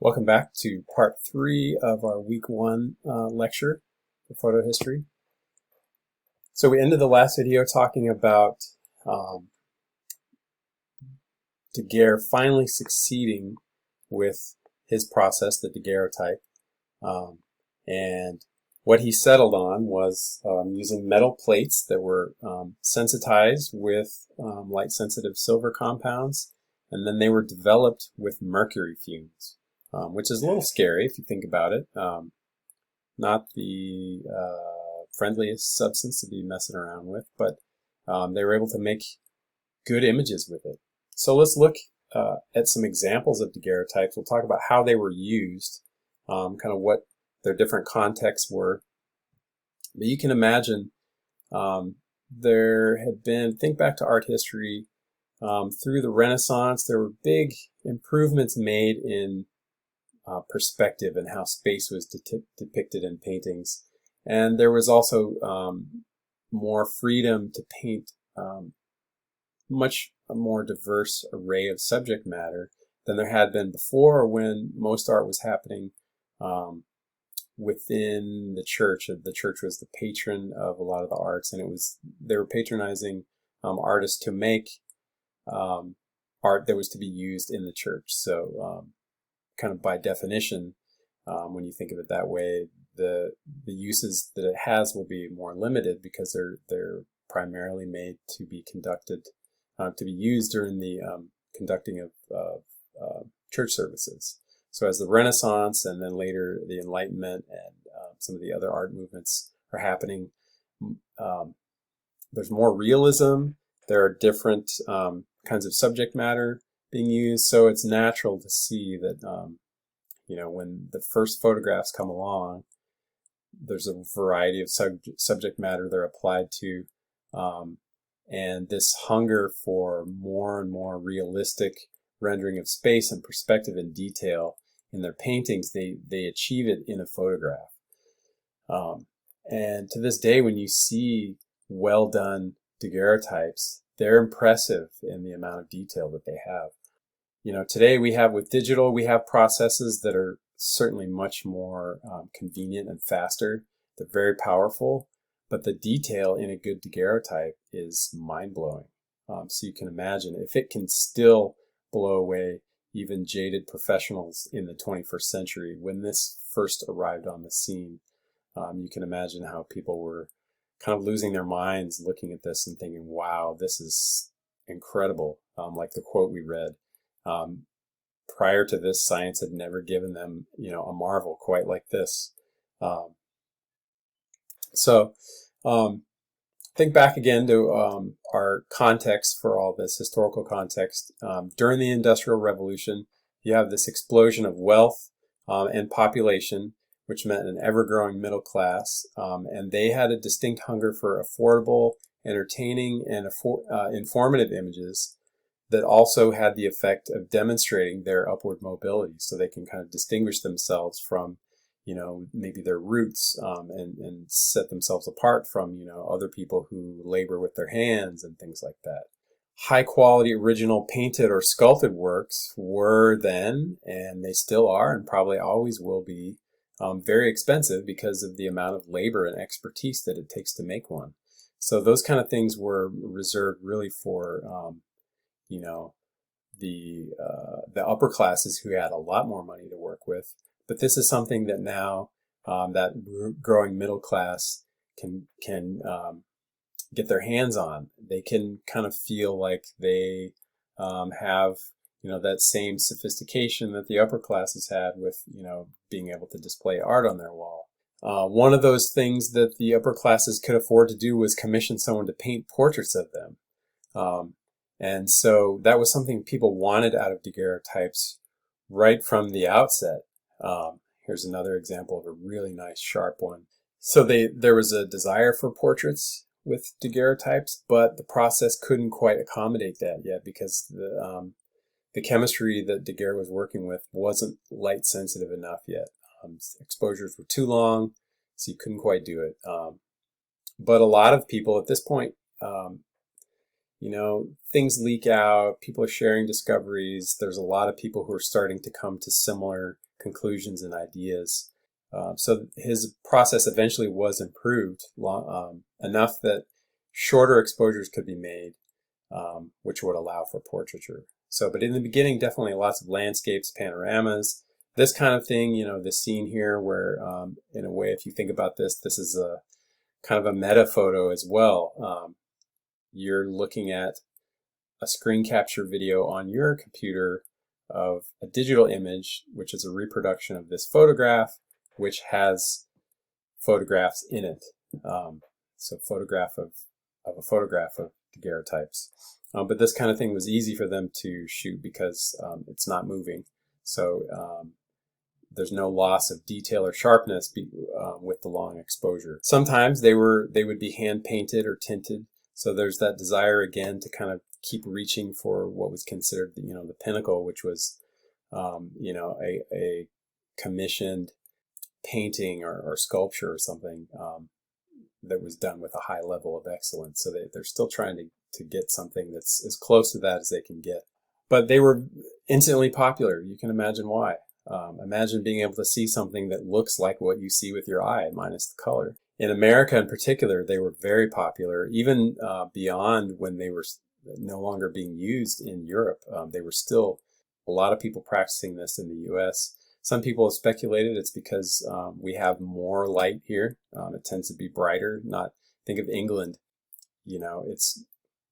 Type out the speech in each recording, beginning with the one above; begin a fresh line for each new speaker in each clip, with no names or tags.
Welcome back to part 3 of our week 1 lecture for photo history. So we ended the last video talking about Daguerre finally succeeding with his process, the daguerreotype, and what he settled on was using metal plates that were sensitized with light-sensitive silver compounds, and then they were developed with mercury fumes. Which is a little scary if you think about it. Not the friendliest substance to be messing around with, but they were able to make good images with it. So let's look at some examples of daguerreotypes. We'll talk about how they were used, kind of what their different contexts were. But you can imagine there had been, think back to art history, through the Renaissance, there were big improvements made in perspective and how space was depicted in paintings. And there was also more freedom to paint much a more diverse array of subject matter than there had been before, when most art was happening within the church. The church was the patron of a lot of the arts, and they were patronizing artists to make art that was to be used in the church. So kind of by definition, when you think of it that way, the uses that it has will be more limited because they're primarily made to be conducted, to be used during the conducting of church services. So as the Renaissance and then later the Enlightenment and some of the other art movements are happening, there's more realism. There are different kinds of subject matter being used, so it's natural to see that when the first photographs come along, there's a variety of subject matter they're applied to, and this hunger for more and more realistic rendering of space and perspective and detail in their paintings, they achieve it in a photograph. And to this day, when you see well done daguerreotypes, they're impressive in the amount of detail that they have. Today with digital, we have processes that are certainly much more convenient and faster. They're very powerful, but the detail in a good daguerreotype is mind-blowing. So you can imagine if it can still blow away even jaded professionals in the 21st century. When this first arrived on the scene, you can imagine how people were kind of losing their minds looking at this and thinking, wow, this is incredible. Like the quote we read. Prior to this, science had never given them, a marvel quite like this. Think back again to our context for all this, historical context. During the Industrial Revolution, you have this explosion of wealth and population, which meant an ever-growing middle class, and they had a distinct hunger for affordable, entertaining, and informative images that also had the effect of demonstrating their upward mobility, so they can kind of distinguish themselves from, maybe their roots, and set themselves apart from, other people who labor with their hands and things like that. High quality original painted or sculpted works were then, and they still are, and probably always will be, very expensive because of the amount of labor and expertise that it takes to make one. So those kind of things were reserved really for the upper classes who had a lot more money to work with. But this is something that now that growing middle class can get their hands on. They can kind of feel like they have that same sophistication that the upper classes had with being able to display art on their wall. One of those things that the upper classes could afford to do was commission someone to paint portraits of them. And so that was something people wanted out of daguerreotypes right from the outset. Here's another example of a really nice, sharp one. So there was a desire for portraits with daguerreotypes, but the process couldn't quite accommodate that yet because the chemistry that Daguerre was working with wasn't light sensitive enough yet. Exposures were too long, so you couldn't quite do it. But a lot of people at this point, things leak out, people are sharing discoveries. There's a lot of people who are starting to come to similar conclusions and ideas. So his process eventually was improved enough that shorter exposures could be made, which would allow for portraiture. So, but in the beginning, definitely lots of landscapes, panoramas, this kind of thing. This scene here where, in a way, if you think about this, this is a kind of a meta photo as well. You're looking at a screen capture video on your computer of a digital image, which is a reproduction of this photograph, which has photographs in it. So photograph of a photograph of daguerreotypes. But this kind of thing was easy for them to shoot because it's not moving. So there's no loss of detail or sharpness with the long exposure. Sometimes they would be hand painted or tinted. So there's that desire again to kind of keep reaching for what was considered the pinnacle, which was a commissioned painting or sculpture or something that was done with a high level of excellence. So they're still trying to get something that's as close to that as they can get. But they were instantly popular. You can imagine why. Imagine being able to see something that looks like what you see with your eye, minus the color. In America in particular, they were very popular, even beyond when they were no longer being used in Europe. They were still a lot of people practicing this in the U.S. Some people have speculated it's because we have more light here. It tends to be brighter. Think of England, it's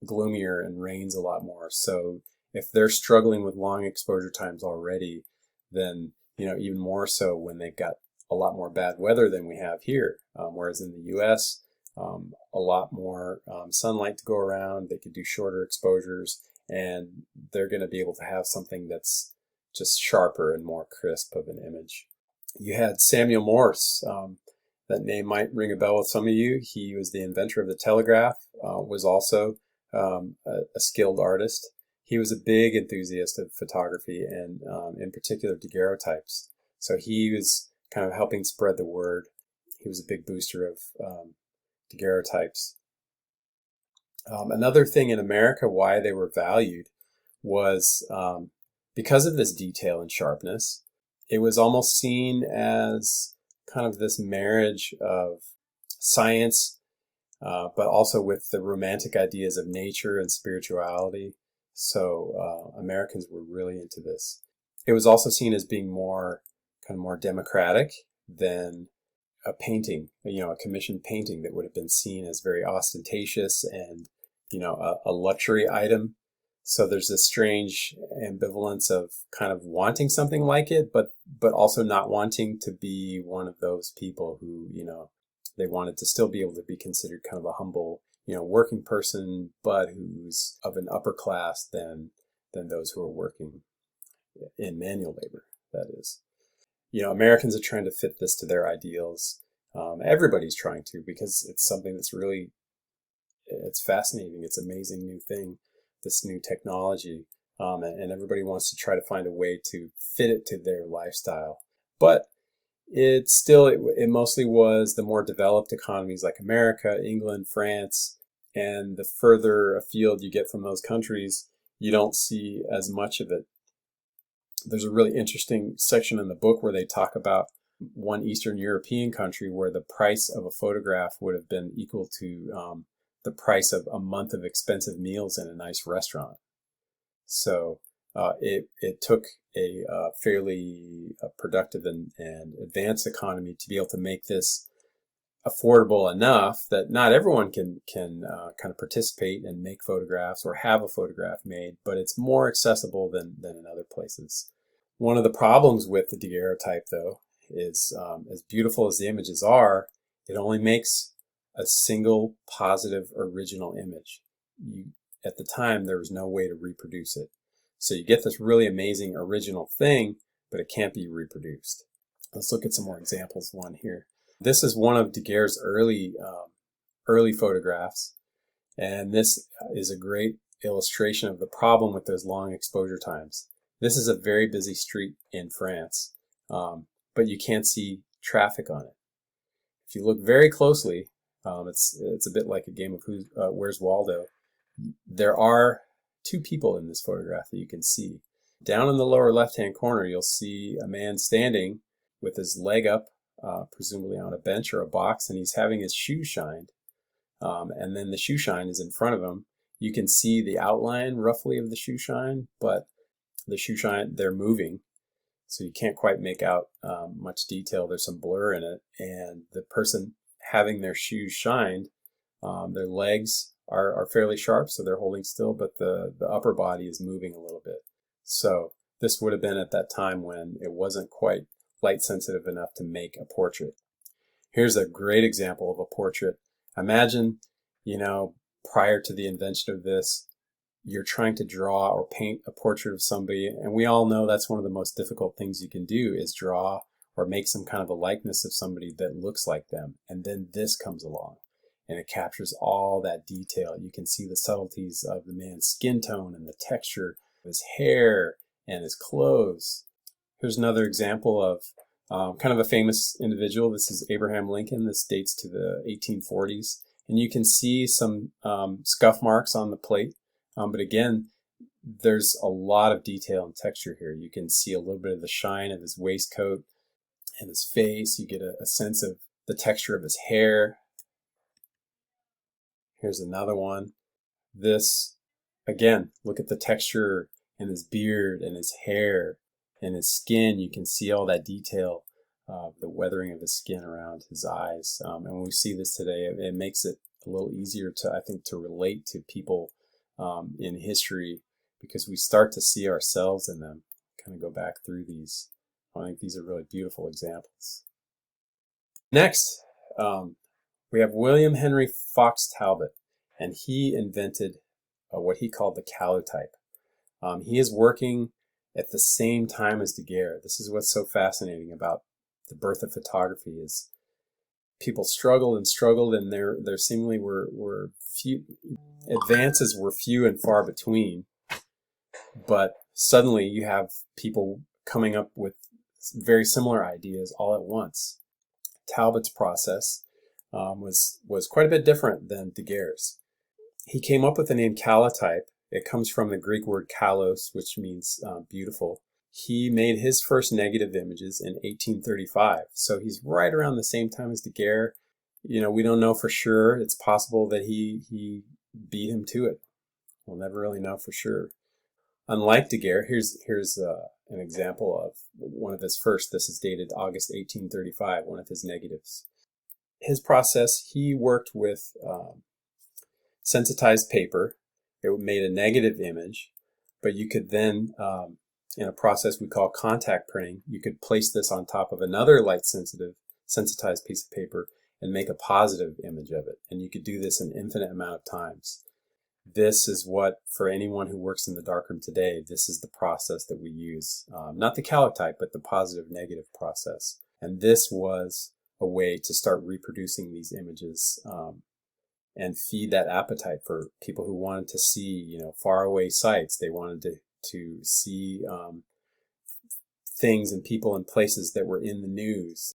gloomier and rains a lot more. So if they're struggling with long exposure times already, then even more so when they've got a lot more bad weather than we have here. Whereas in the U.S., a lot more sunlight to go around. They could do shorter exposures, and they're going to be able to have something that's just sharper and more crisp of an image. You had Samuel Morse. That name might ring a bell with some of you. He was the inventor of the telegraph, was also a skilled artist. He was a big enthusiast of photography and in particular daguerreotypes. So he was kind of helping spread the word. He was a big booster of daguerreotypes. Another thing in America why they were valued was because of this detail and sharpness. It was almost seen as kind of this marriage of science, but also with the romantic ideas of nature and spirituality. So Americans were really into this. It was also seen as being more democratic than a painting, a commissioned painting that would have been seen as very ostentatious and, a luxury item. So there's this strange ambivalence of kind of wanting something like it, but also not wanting to be one of those people who, they wanted to still be able to be considered kind of a humble, working person, but who's of an upper class than those who are working in manual labor, that is. Americans are trying to fit this to their ideals. Everybody's trying to, because it's something that's really, it's fascinating. It's an amazing new thing, this new technology. And everybody wants to try to find a way to fit it to their lifestyle. But it mostly was the more developed economies like America, England, France, and the further afield you get from those countries, you don't see as much of it. There's a really interesting section in the book where they talk about one Eastern European country where the price of a photograph would have been equal to the price of a month of expensive meals in a nice restaurant. So it took a fairly productive and advanced economy to be able to make this affordable enough that not everyone can kind of participate and make photographs or have a photograph made, but it's more accessible than in other places. One of the problems with the daguerreotype, though, is as beautiful as the images are, it only makes a single positive original image. At the time, there was no way to reproduce it. So you get this really amazing original thing, but it can't be reproduced. Let's look at some more examples. One here. This is one of Daguerre's early photographs, and this is a great illustration of the problem with those long exposure times. This is a very busy street in France, but you can't see traffic on it. If you look very closely, it's a bit like a game of Where's Waldo. There are two people in this photograph that you can see. Down in the lower left-hand corner, you'll see a man standing with his leg up, presumably on a bench or a box, and he's having his shoe shined. And then the shoe shine is in front of him. You can see the outline roughly of the shoe shine, but the shoe shine, they're moving, so you can't quite make out much detail. There's some blur in it, and the person having their shoes shined, their legs are fairly sharp, so they're holding still, but the upper body is moving a little bit. So this would have been at that time when it wasn't quite light sensitive enough to make a portrait. Here's a great example of a portrait. Imagine, prior to the invention of this, you're trying to draw or paint a portrait of somebody, and we all know that's one of the most difficult things you can do, is draw or make some kind of a likeness of somebody that looks like them. And then this comes along, and it captures all that detail. You can see the subtleties of the man's skin tone and the texture of his hair and his clothes. Here's another example of kind of a famous individual. This is Abraham Lincoln. This dates to the 1840s. And you can see some scuff marks on the plate. But again, there's a lot of detail and texture here. You can see a little bit of the shine of his waistcoat and his face. You get a sense of the texture of his hair. Here's another one. This, again, look at the texture in his beard and his hair and his skin. You can see all that detail, the weathering of his skin around his eyes. And when we see this today, it makes it a little easier to, I think, to relate to people in history, because we start to see ourselves in them, kind of go back through these. I think these are really beautiful examples. Next, we have William Henry Fox Talbot, and he invented what he called the calotype. He is working at the same time as Daguerre. This is what's so fascinating about the birth of photography, is people struggled and struggled, and there seemingly were few advances, were few and far between. But suddenly you have people coming up with very similar ideas all at once. Talbot's process was quite a bit different than Daguerre's. He came up with the name calotype. It comes from the Greek word kalos, which means beautiful. He made his first negative images in 1835, so he's right around the same time as Daguerre. We don't know for sure. It's possible that he beat him to it. We'll never really know for sure. Unlike Daguerre, here's an example of one of his first. This is dated August 1835, one of his negatives. His process, he worked with sensitized paper. It made a negative image, but you could then, in a process we call contact printing, you could place this on top of another light-sensitive, sensitized piece of paper and make a positive image of it. And you could do this an infinite amount of times. This is what, for anyone who works in the darkroom today, this is the process that we use. Not the calotype, but the positive-negative process. And this was a way to start reproducing these images and feed that appetite for people who wanted to see, faraway sights. They wanted to see things and people and places that were in the news.